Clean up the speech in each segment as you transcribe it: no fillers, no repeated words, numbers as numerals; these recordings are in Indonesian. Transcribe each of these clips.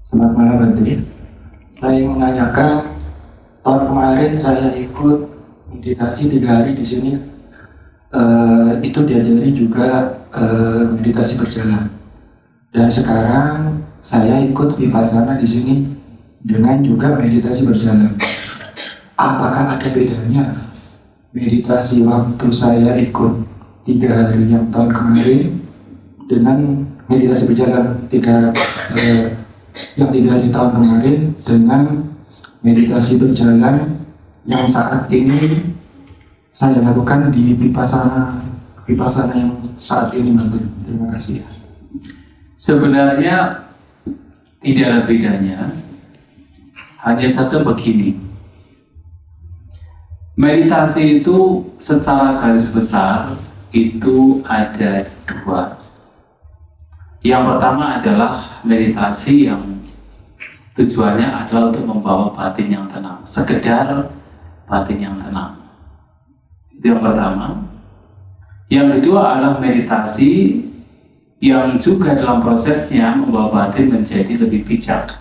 Selamat malam Bante. Saya ingin menanyakan, tahun kemarin saya ikut meditasi 3 hari di sini. Itu diajari juga meditasi berjalan. Dan sekarang saya ikut vipassana di sini dengan juga meditasi berjalan. Apakah ada bedanya meditasi waktu saya ikut 3 hari yang tahun kemarin dengan meditasi berjalan yang 3 hari tahun kemarin dengan meditasi berjalan yang saat ini saya lakukan di vipassana yang saat ini, Bante? Terima kasih. Sebenarnya tidak ada bedanya, hanya saja begini. Meditasi itu secara garis besar itu ada 2. Yang pertama adalah meditasi yang tujuannya adalah untuk membawa batin yang tenang, sekedar batin yang tenang. Itu yang pertama. Yang kedua adalah meditasi yang juga dalam prosesnya membawa batin menjadi lebih bijak.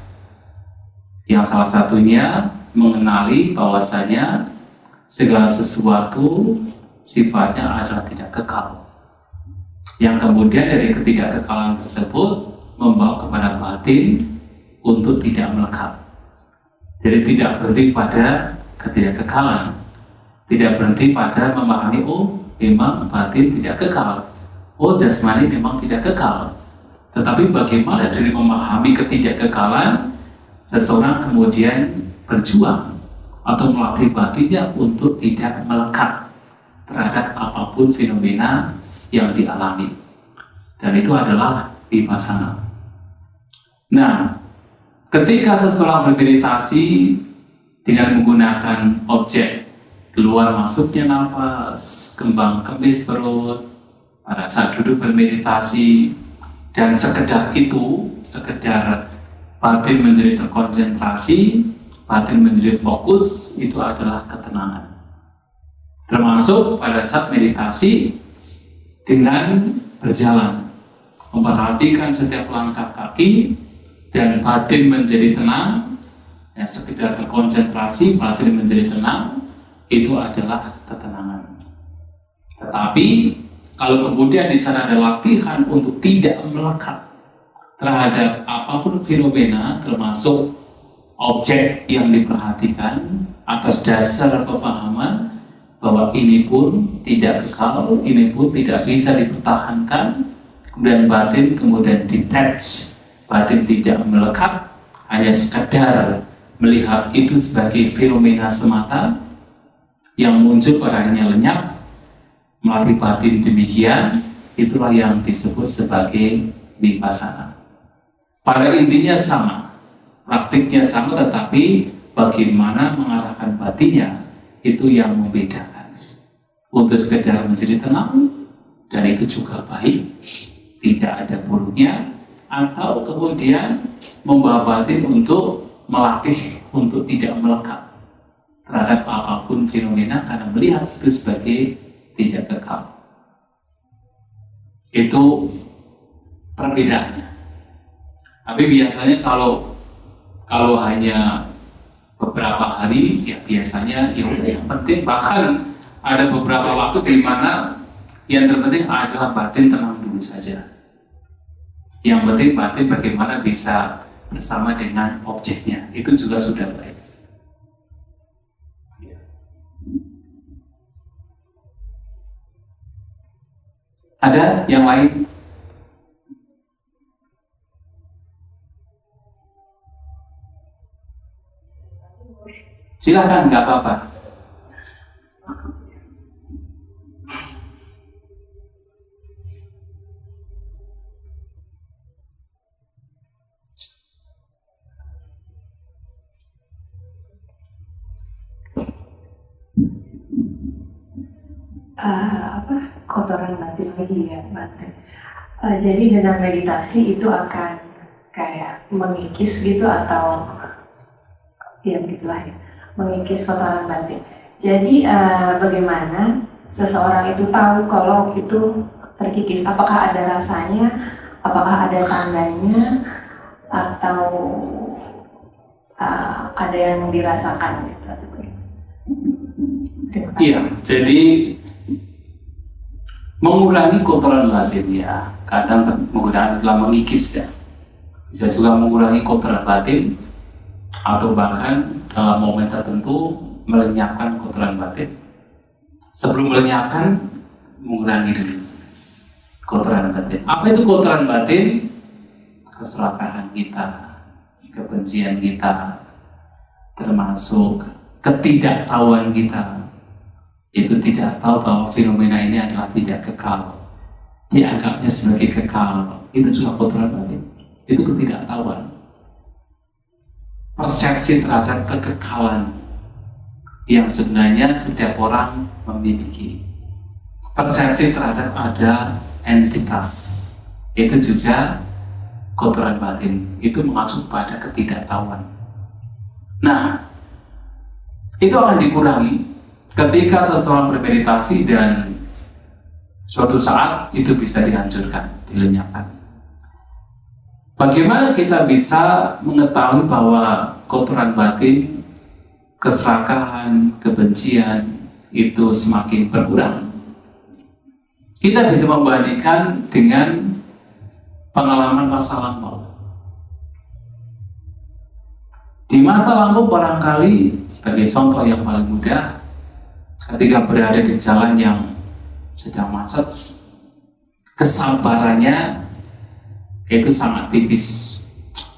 Yang salah satunya mengenali bahwasanya segala sesuatu sifatnya adalah tidak kekal. Yang kemudian dari ketidakkekalan tersebut membawa kepada batin untuk tidak melekat. Jadi tidak berhenti pada ketidakkekalan, tidak berhenti pada memahami memang batin tidak kekal, jasmani memang tidak kekal. Tetapi bagaimana dari memahami ketidakkekalan seseorang kemudian berjuang atau melatih batinnya untuk tidak melekat terhadap apapun fenomena yang dialami, dan itu adalah vipassana. Nah, ketika seseorang bermeditasi dengan menggunakan objek keluar masuknya nafas, kembang kemih perut pada saat duduk bermeditasi, dan sekedar itu, sekedar batin menjadi terkonsentrasi, batin menjadi fokus, itu adalah ketenangan. Termasuk pada saat meditasi dengan berjalan, memperhatikan setiap langkah kaki dan batin menjadi tenang, ya, sekedar terkonsentrasi, batin menjadi tenang, itu adalah ketenangan. Tetapi kalau kemudian di sana ada latihan untuk tidak melekat terhadap apapun fenomena, termasuk objek yang diperhatikan, atas dasar pemahaman bahwa ini pun tidak kekal, ini pun tidak bisa dipertahankan, kemudian batin kemudian detach, batin tidak melekat, hanya sekadar melihat itu sebagai fenomena semata yang muncul pada akhirnya lenyap, melatih batin demikian, itulah yang disebut sebagai vipassana. Pada intinya sama, praktiknya sama, tetapi bagaimana mengarahkan batinnya itu yang membedakan. Untuk sekedar menjadi tenang, dan itu juga baik, tidak ada buruknya, atau kemudian membawa batin untuk melatih untuk tidak melekat terhadap apapun fenomena karena melihat itu sebagai tidak kekal. Itu perbedaannya. Tapi biasanya kalau hanya beberapa hari, ya biasanya yang penting, bahkan ada beberapa waktu di mana yang terpenting adalah batin tenang dulu saja. Yang penting batin bagaimana bisa bersama dengan objeknya, itu juga sudah baik. Ada yang lain? Silakan, nggak apa-apa. Kotoran batin lagi ya, Bante. Jadi dengan meditasi itu akan kayak mengikis gitu, atau ya begitulah ya, mengikis kotoran batin. Jadi bagaimana seseorang itu tahu kalau itu terkikis? Apakah ada rasanya? Apakah ada tandanya? atau ada yang dirasakan gitu? Iya, jadi mengurangi kotoran batin ya, kadang menggunakan adalah mengikis ya. Bisa juga mengurangi kotoran batin atau bahkan dalam momen tertentu melenyapkan kotoran batin. Sebelum melenyapkan, mengurangi dulu kotoran batin. Apa itu kotoran batin? Keserakahan kita, kebencian kita, termasuk ketidaktahuan kita. Itu tidak tahu bahwa fenomena ini adalah tidak kekal, dianggapnya sebagai kekal. Itu juga kotoran batin. Itu ketidaktahuan, persepsi terhadap kekekalan yang sebenarnya setiap orang memiliki. Persepsi terhadap ada entitas, itu juga kotoran batin. Itu mengacu pada ketidaktahuan. Nah, itu akan dikurangi ketika seseorang bermeditasi dan suatu saat itu bisa dihancurkan, dilenyapkan. Bagaimana kita bisa mengetahui bahwa kotoran batin, keserakahan, kebencian itu semakin berkurang? Kita bisa membandingkan dengan pengalaman masa lampau. Di masa lampau barangkali sebagai contoh yang paling mudah, ketika berada di jalan yang sedang macet, kesabarannya itu sangat tipis,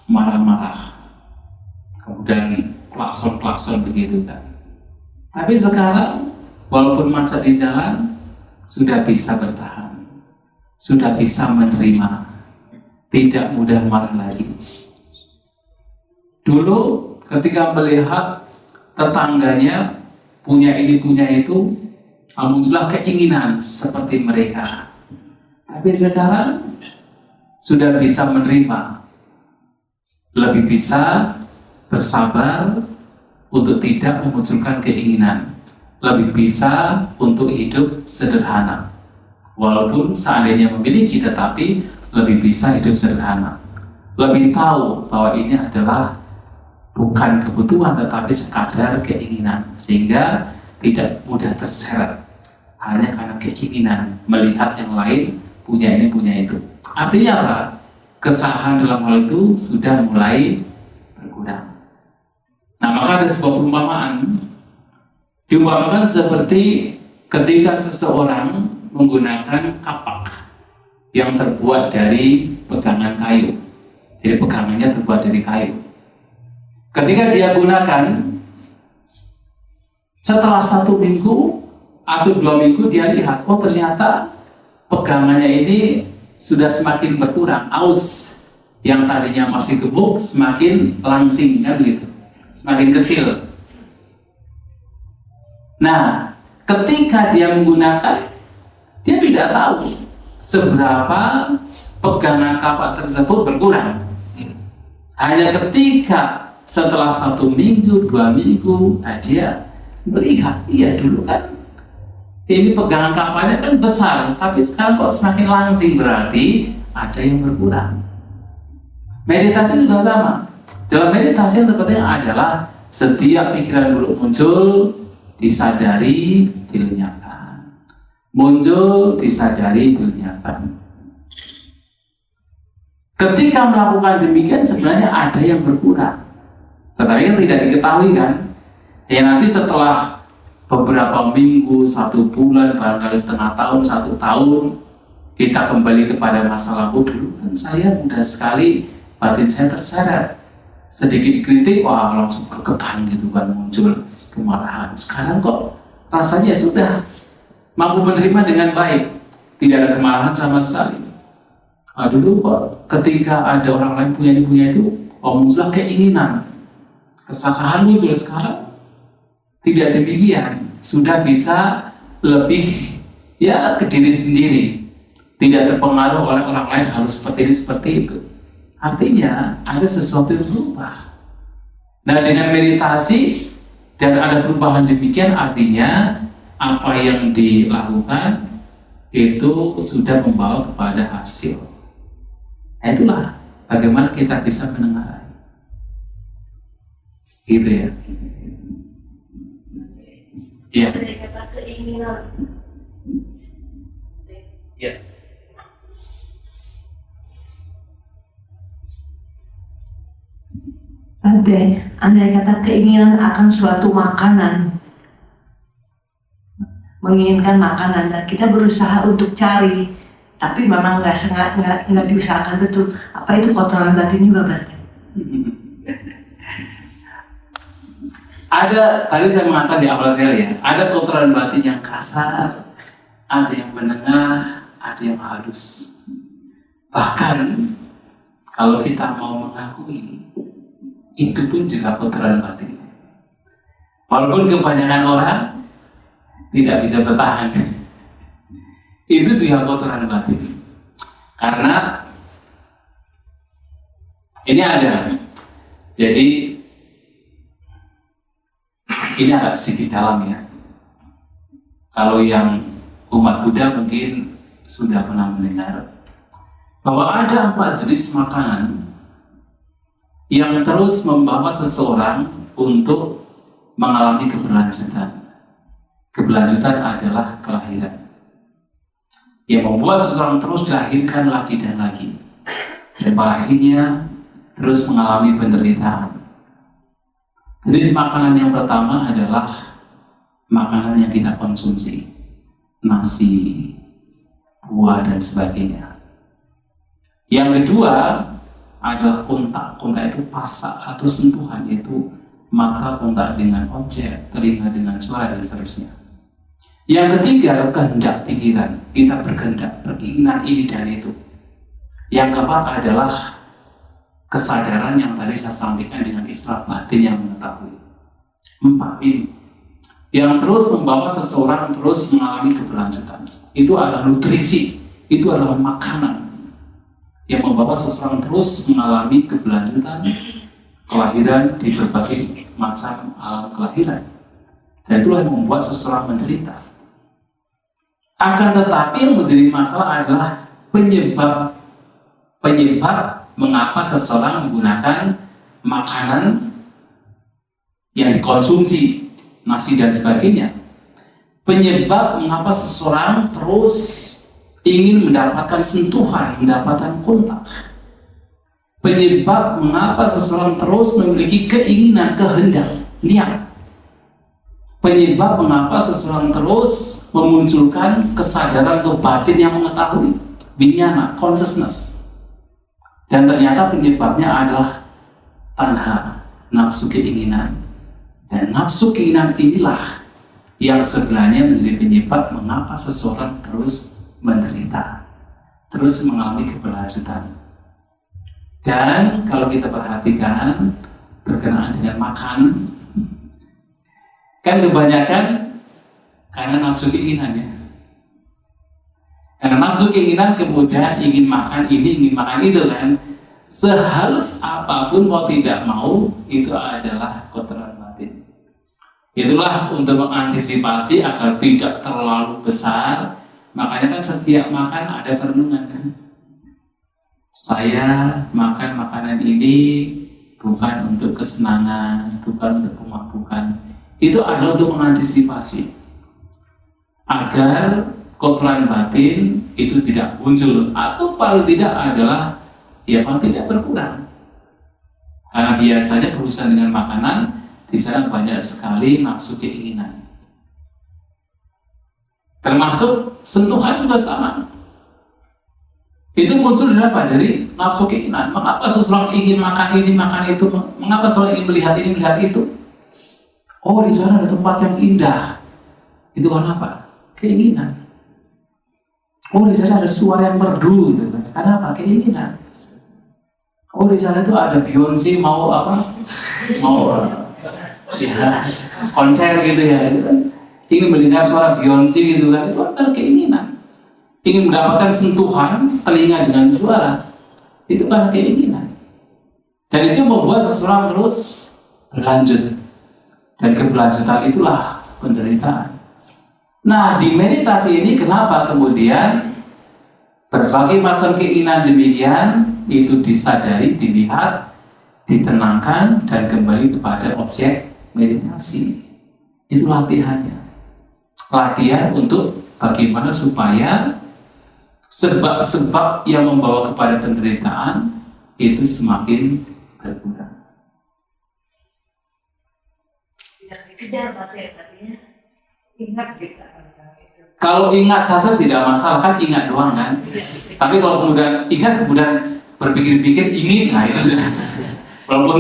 marah-marah, kemudian klakson-klakson begitu kan. Tapi sekarang walaupun macet di jalan, sudah bisa bertahan, sudah bisa menerima, tidak mudah marah lagi. Dulu ketika melihat tetangganya punya ini punya itu, muncullah keinginan seperti mereka. Tapi sekarang sudah bisa menerima, lebih bisa bersabar untuk tidak memunculkan keinginan, lebih bisa untuk hidup sederhana. Walaupun seandainya memiliki, tetapi lebih bisa hidup sederhana. Lebih tahu bahwa ini adalah bukan kebutuhan tetapi sekadar keinginan, sehingga tidak mudah terseret hanya karena keinginan melihat yang lain punya ini punya itu. Artinya apa? Kesalahan dalam hal itu sudah mulai berkurang. Nah, maka ada sebuah perumpamaan, diumpamakan seperti ketika seseorang menggunakan kapak yang terbuat dari pegangan kayu. Jadi pegangannya terbuat dari kayu. Ketika dia gunakan, setelah 1 minggu atau 2 minggu dia lihat, oh ternyata pegangannya ini sudah semakin berkurang, aus yang tadinya masih gemuk semakin langsing kan gitu, semakin kecil. Nah, ketika dia menggunakan, dia tidak tahu seberapa pegangan kapak tersebut berkurang. Hanya ketika setelah 1 minggu, 2 minggu, nah dia melihat, iya dulu kan ini pegangan kapalnya kan besar, tapi sekarang kok semakin langsing, berarti ada yang berkurang. Meditasi juga sama. Dalam meditasi yang terpenting adalah setiap pikiran buruk muncul, disadari, dilenyapkan. Muncul, disadari, dilenyapkan. Ketika melakukan demikian sebenarnya ada yang berkurang, tetapi kan tidak diketahui kan. Ya nanti setelah beberapa minggu, 1 bulan, barangkali setengah tahun, 1 tahun, kita kembali kepada masa lalu. Dulu kan saya mudah sekali batin saya terseret, sedikit dikritik, wah langsung bergeban gitu kan, muncul kemarahan. Sekarang kok rasanya sudah mampu menerima dengan baik, tidak ada kemarahan sama sekali. Nah, dulu kok ketika ada orang lain punya ini punya itu, muncullah keinginan, kesalahan muncul. Sekarang tidak demikian, sudah bisa lebih ya ke diri sendiri, tidak terpengaruh oleh orang lain harus seperti ini seperti itu. Artinya ada sesuatu yang berubah. Nah, dengan meditasi dan ada perubahan demikian, artinya apa yang dilakukan itu sudah membawa kepada hasil. Nah, itulah bagaimana kita bisa menengarai. Gitu ya. Iya. Dari kata keinginan. Iya. Andai kata keinginan akan suatu makanan, menginginkan makanan dan kita berusaha untuk cari, tapi memang nggak diusahakan betul. Apa itu kotoran batin juga berarti? Ada, tadi saya mengatakan di awal sekali ya, ada kotoran batin yang kasar, ada yang menengah, ada yang halus. Bahkan kalau kita mau mengakui, itu pun juga kotoran batin. Walaupun kebanyakan orang tidak bisa bertahan, itu juga kotoran batin. Karena ini ada, jadi ini agak sedikit dalam ya. Kalau yang umat Buddha mungkin sudah pernah mendengar bahwa ada 4 jenis makanan yang terus membawa seseorang untuk mengalami keberlanjutan. Keberlanjutan adalah kelahiran. Yang membuat seseorang terus dilahirkan lagi dan lagi. Dan pada akhirnya terus mengalami penderitaan. Jenis makanan yang pertama adalah makanan yang kita konsumsi. Nasi, buah, dan sebagainya. Yang kedua adalah kontak. Kontak itu pasak atau sentuhan, yaitu mata kontak dengan objek, telinga dengan suara, dan seterusnya. Yang ketiga, kehendak pikiran. Kita berkehendak, berkeinginan ini dan itu. Yang keempat adalah kesadaran yang tadi saya sampaikan dengan istilah batin yang mengetahui. 4 ini yang terus membawa seseorang terus mengalami keberlanjutan. Itu adalah nutrisi, itu adalah makanan yang membawa seseorang terus mengalami keberlanjutan kelahiran di berbagai macam alam kelahiran. Dan itulah yang membuat seseorang menderita. Akan tetapi yang menjadi masalah adalah penyebab mengapa seseorang menggunakan makanan yang dikonsumsi, nasi dan sebagainya. Penyebab mengapa seseorang terus ingin mendapatkan sentuhan, mendapatkan kontak. Penyebab mengapa seseorang terus memiliki keinginan, kehendak, niat. Penyebab mengapa seseorang terus memunculkan kesadaran atau batin yang mengetahui, vinyana, consciousness. Dan ternyata penyebabnya adalah tanha, nafsu keinginan. Dan nafsu keinginan inilah yang sebenarnya menjadi penyebab mengapa seseorang terus menderita, terus mengalami keberlanjutan. Dan kalau kita perhatikan berkenaan dengan makan, kan kebanyakan karena nafsu keinginan ya. Karena nafsu keinginan kemudian ingin makan ini, ingin makan itu kan. Sehalus apapun mau tidak mau itu adalah kotoran batin. Itulah untuk mengantisipasi agar tidak terlalu besar. Makanya kan setiap makan ada perenungan kan. Saya makan makanan ini bukan untuk kesenangan, bukan untuk pemabukkan. Itu adalah untuk mengantisipasi agar kotoran batin itu tidak muncul, atau paling tidak adalah ya paling tidak berkurang. Karena biasanya berurusan dengan makanan di sana banyak sekali nafsu keinginan. Termasuk sentuhan juga sama. Itu muncul dari nafsu keinginan. Mengapa seseorang ingin makan ini, makan itu? Mengapa seseorang ingin melihat ini, melihat itu? Oh, di sana ada tempat yang indah. Itu karena apa? Keinginan. Oh, di sana ada suara yang merdu, gitu kan? Karena apa? Keinginan. Oh, di sana itu ada Beyonce mau apa? Mau ya konser gitu ya, gitu kan? Ingin mendengar suara Beyonce gitu kan? Itu adalah keinginan. Ingin mendapatkan sentuhan telinga dengan suara, itu karena keinginan. Dan itu membuat seseorang terus berlanjut. Dan keberlanjutan itulah penderitaan. Nah, di meditasi ini kenapa kemudian berbagai macam keinginan demikian itu disadari, dilihat, ditenangkan, dan kembali kepada objek meditasi. Itu latihannya. Latihan untuk bagaimana supaya sebab-sebab yang membawa kepada penderitaan itu semakin berkurang. Tidak dikejar materinya, ingat kita. Kalau ingat saja tidak masalah, kan ingat doang kan. Tapi kalau kemudian ingat kemudian berpikir-pikir ingin, nah itu sudah. Walaupun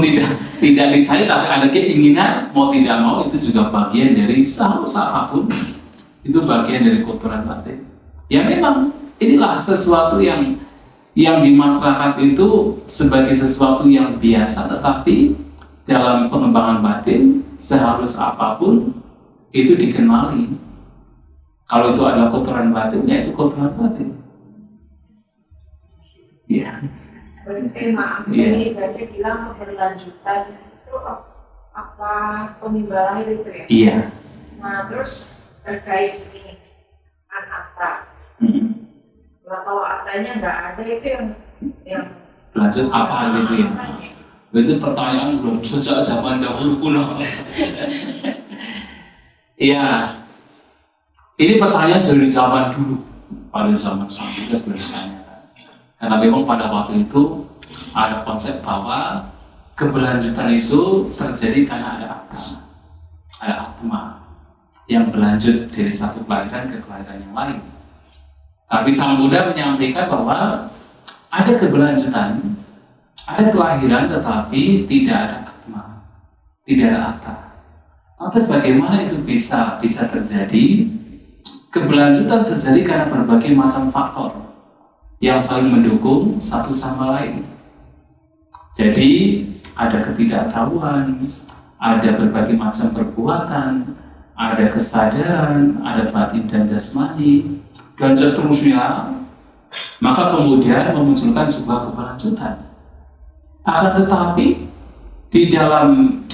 tidak dicari, tapi ada keinginan mau tidak mau itu juga bagian dari seharusnya apapun itu bagian dari kotoran batin. Ya memang inilah sesuatu yang di masyarakat itu sebagai sesuatu yang biasa, tetapi dalam pengembangan batin seharus apapun itu dikenali. Kalau itu adalah kotoran batin, ya itu kotoran batin. Iya. Berarti maaf, ini berarti bilang keberlanjutan itu apa penimba lahir itu ya? Iya. Nah terus terkait ini anatta. Nah, kalau atanya nggak ada itu yang Lanjut apa gitu ya? Itu pertanyaan belum sejak zaman dahulu kuno. Iya. Ini pertanyaan dari zaman dulu, pada zaman sampai sebenarnya. Karena memang pada waktu itu ada konsep bahwa keberlanjutan itu terjadi karena ada atma yang berlanjut dari satu kelahiran ke kelahiran yang lain. Tapi Sang Buddha menyampaikan bahwa ada keberlanjutan, ada kelahiran, tetapi tidak ada atma, tidak ada atta. Lantas bagaimana itu bisa terjadi? Keberlanjutan terjadi karena berbagai macam faktor yang saling mendukung satu sama lain. Jadi ada ketidaktahuan, ada berbagai macam perbuatan, ada kesadaran, ada batin dan jasmani, dan seterusnya. Maka kemudian memunculkan sebuah keberlanjutan. Akan tetapi di dalam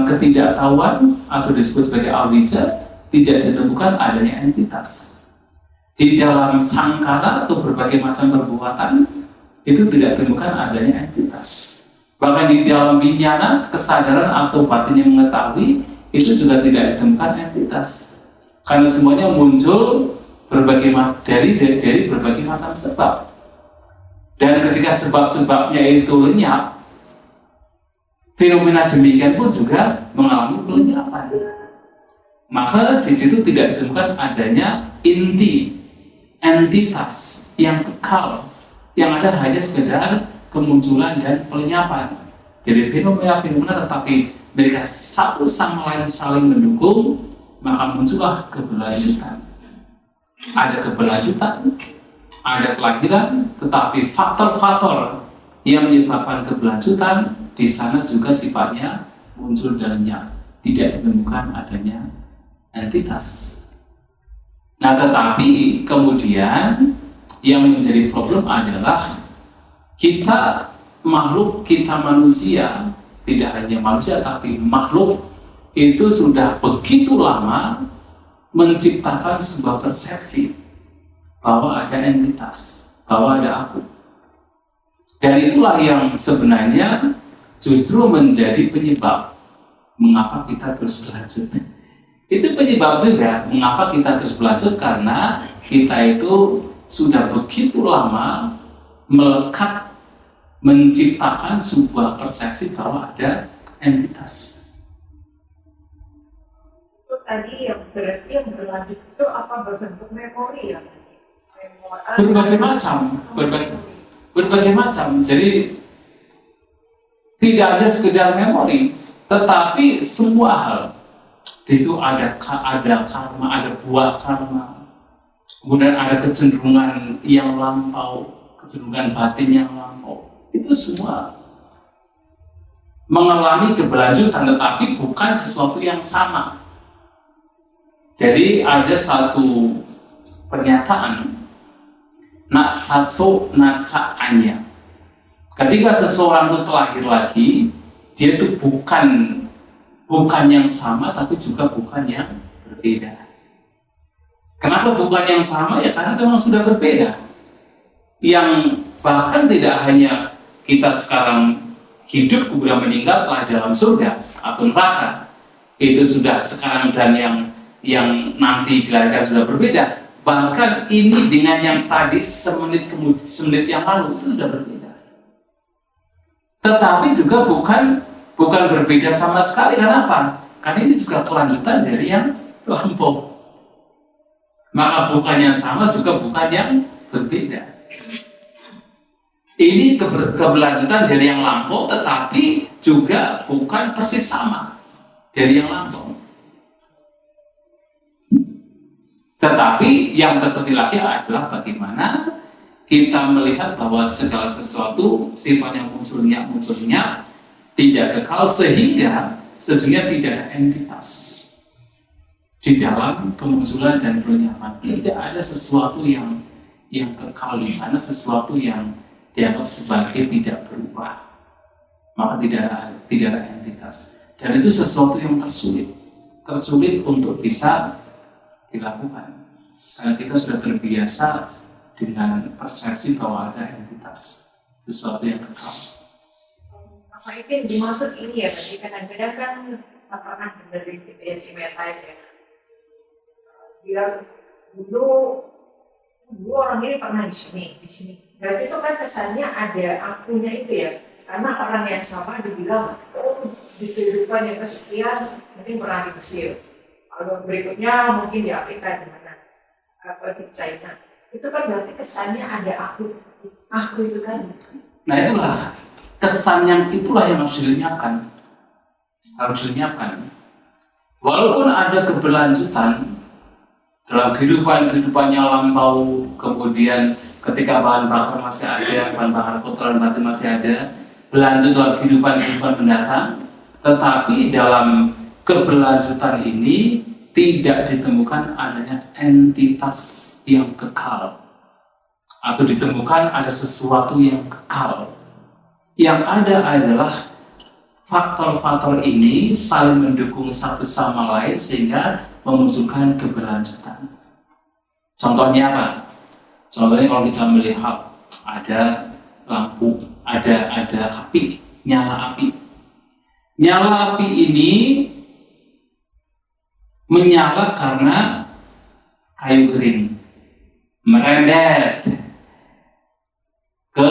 ketidaktahuan atau disebut sebagai awija tidak ditemukan adanya entitas. Di dalam sangkara atau berbagai macam perbuatan itu tidak ditemukan adanya entitas. Bahkan di dalam vinyana, kesadaran atau batin yang mengetahui itu juga tidak ditemukan entitas. Karena semuanya muncul dari berbagai macam sebab. Dan ketika sebab-sebabnya itu lenyap, fenomena demikian pun juga mengalami pelenyapan. Maka di situ tidak ditemukan adanya entitas yang kekal, yang ada hanya sekedar kemunculan dan pelenyapan. Jadi fenomena tetapi mereka satu sama lain saling mendukung, maka muncullah keberlanjutan. Ada keberlanjutan, ada kelahiran, tetapi faktor-faktor yang menyebabkan keberlanjutan di sana juga sifatnya muncul dan lenyap, tidak ditemukan adanya entitas. Nah, tetapi kemudian yang menjadi problem adalah kita manusia, tidak hanya manusia tapi makhluk itu sudah begitu lama menciptakan sebuah persepsi bahwa ada entitas, bahwa ada aku. Dan itulah yang sebenarnya justru menjadi penyebab mengapa kita terus berlanjut. Itu penyebab juga mengapa kita terus berlanjut, karena kita itu sudah begitu lama melekat menciptakan sebuah persepsi bahwa ada entitas. Itu tadi yang berarti yang berlanjut itu apa, berbentuk memori ya? Berbagai macam. Jadi tidak hanya sekedar memori, tetapi semua hal. Di situ ada karma, ada buah karma, kemudian ada kecenderungan yang lampau, kecenderungan batin yang lampau. Itu semua mengalami keberlanjutan, tetapi bukan sesuatu yang sama. Jadi ada satu pernyataan, natsaso natsaanya. Ketika seseorang itu lahir lagi, dia itu bukan yang sama, tapi juga bukan yang berbeda. Kenapa bukan yang sama? Ya karena memang sudah berbeda. Yang bahkan tidak hanya kita sekarang hidup kemudian meninggal telah dalam surga atau neraka, itu sudah sekarang dan yang nanti dilahirkan sudah berbeda. Bahkan ini dengan yang tadi semenit yang lalu itu sudah berbeda. Tetapi juga bukan berbeda sama sekali. Kenapa? Karena ini juga kelanjutan dari yang lampau. Maka bukan yang sama juga bukan yang berbeda. Ini keberlanjutan dari yang lampau, tetapi juga bukan persis sama dari yang lampau. Tetapi yang terpenting lagi adalah bagaimana kita melihat bahwa segala sesuatu sifatnya munculnya tidak kekal, sehingga sesungguhnya tidak ada entitas di dalam kemunculan dan penyamaan. Tidak ada sesuatu yang kekal di sana, sesuatu yang dianggap sebagai tidak berubah. Maka tidak ada entitas. Dan itu sesuatu yang tersulit untuk bisa dilakukan. Karena kita sudah terbiasa dengan persepsi bahwa ada entitas, sesuatu yang kekal. Apa itu yang dimaksud ini ya? Berarti kadang-kadang kan kita pernah dengar di si Meta ya, bilang dulu orang ini pernah di sini. Berarti itu kan kesannya ada akunya itu ya, karena orang yang sama dibilang, di kehidupan yang kesekian mungkin pernah di Mesir, lalu berikutnya mungkin di Afrika di mana, apa di China. Itu kan berarti kesannya ada aku itu kan. Nah itulah kesan yang harus dilenyapkan. Walaupun ada keberlanjutan dalam kehidupannya lampau, kemudian ketika bahan bakar masih ada, bahan bakar kotoran batin masih ada, berlanjut dalam kehidupan mendatang, tetapi dalam keberlanjutan ini tidak ditemukan adanya entitas yang kekal, atau ditemukan ada sesuatu yang kekal. Yang ada adalah faktor-faktor ini saling mendukung satu sama lain sehingga memunculkan keberlanjutan. Contohnya apa? Contohnya kalau kita melihat ada lampu, ada api, nyala api. Nyala api ini menyala karena kayu kering, merembet ke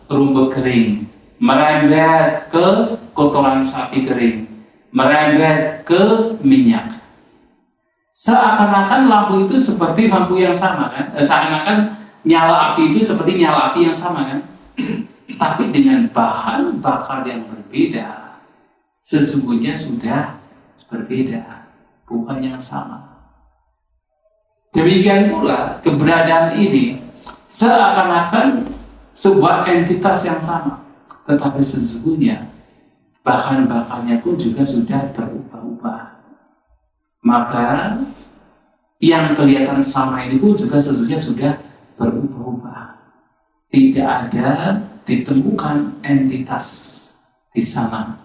rumput kering, merembet ke kotoran sapi kering, merembet ke minyak. Seakan-akan lampu itu seperti lampu yang sama kan? Seakan-akan nyala api itu seperti nyala api yang sama kan? Tapi dengan bahan bakar yang berbeda, sesungguhnya sudah berbeda, bukan yang sama. Demikian pula keberadaan ini seakan-akan sebuah entitas yang sama, tetapi sesungguhnya bahan bakarnya pun juga sudah berubah-ubah. Maka yang kelihatan sama ini pun juga sesungguhnya sudah berubah-ubah. Tidak ada ditemukan entitas di sana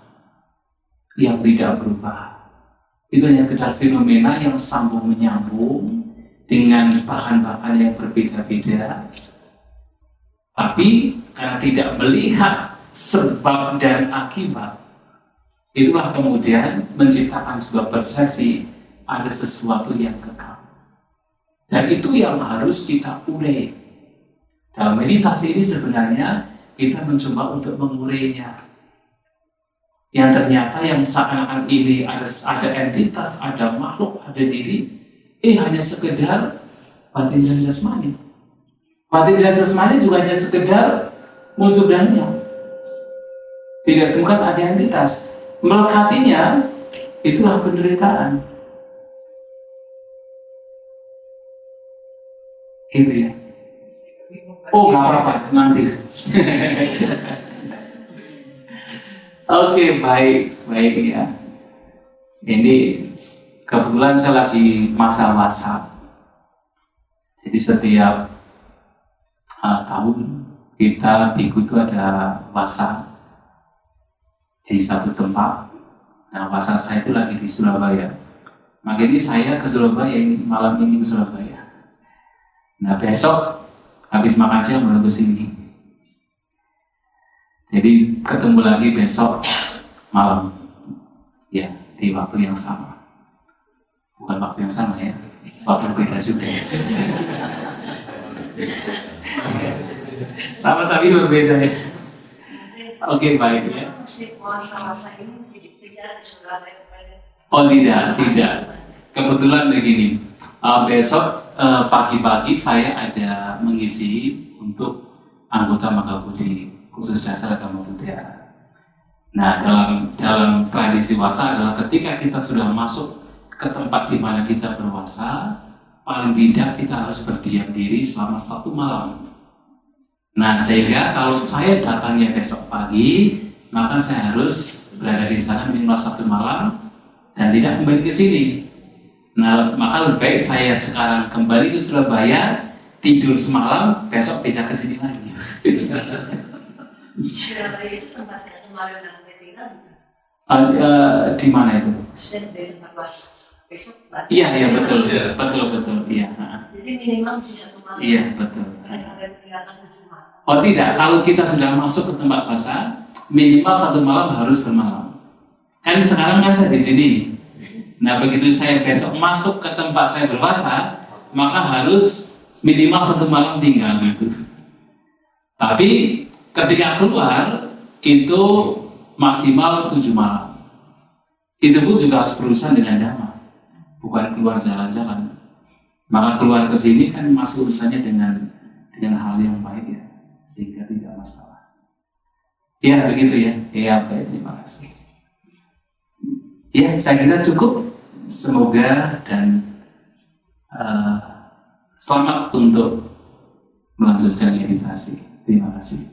yang tidak berubah. Itu hanya sekedar fenomena yang sambung menyambung dengan bahan bakar yang berbeda-beda. Tapi karena tidak melihat sebab dan akibat, itulah kemudian menciptakan sebuah persepsi ada sesuatu yang kekal. Dan itu yang harus kita urai. Dalam meditasi ini sebenarnya kita mencoba untuk mengurainya. Yang ternyata yang seakan-akan ini ada entitas, ada makhluk, ada diri, hanya sekedar batin dan jasmani. Batin dan jasmani juga hanya sekedar muncul dan hilang. Tidak bukan ada entitas. Melekatinya itulah penderitaan. Gitu ya. Oh, nggak apa-apa, nanti. Oke, baik ya. Ini kebetulan saya lagi masa-masa. Jadi setiap tahun kita biku itu ada masa di satu tempat. Nah, masa saya itu lagi di Surabaya. Makanya saya ke Surabaya ini, malam ini ke Surabaya. Nah, besok habis makan siang baru ke sini. Jadi ketemu lagi besok malam, ya di waktu yang sama. Bukan waktu yang sama ya, waktu beda juga. Sama tapi berbeda ya. Oke, baik ya. Masa-masa ini tidak disuruh Oh tidak. Kebetulan begini, besok pagi-pagi saya ada mengisi untuk anggota Magabudi khusus dasar agama Buddha. Nah, dalam tradisi wasa adalah ketika kita sudah masuk ke tempat di mana kita berwasa, paling tidak kita harus berdiam diri selama 1 malam. Nah, sehingga kalau saya datangnya besok pagi, maka saya harus berada di sana minimal 1 malam dan tidak kembali ke sini. Nah, maka lebih baik saya sekarang kembali ke Surabaya, tidur semalam, besok bisa ke sini lagi. Surabaya itu tempat yang kemarin Anda tinggal. Di mana itu? Sudah dari tempat was besok. Iya betul, iya. Jadi minimal bisa 1 malam. Iya betul. Ada tinggalkan 7 malam. Oh tidak, kalau kita sudah masuk ke tempat puasa, minimal 1 malam harus bermalam. Kan sekarang kan saya di sini. Nah begitu saya besok masuk ke tempat saya berpuasa, maka harus minimal 1 malam tinggal gitu. Tapi ketika keluar itu maksimal 7 malam. Itu pun juga harus berurusan dengan dhamma, bukan keluar jalan-jalan. Maka keluar ke sini kan masih urusannya dengan hal yang baik ya, sehingga tidak masalah. Ya begitu ya. Ya baik, terima kasih. Ya saya kira cukup. Semoga dan selamat untuk melanjutkan meditasi. Terima kasih.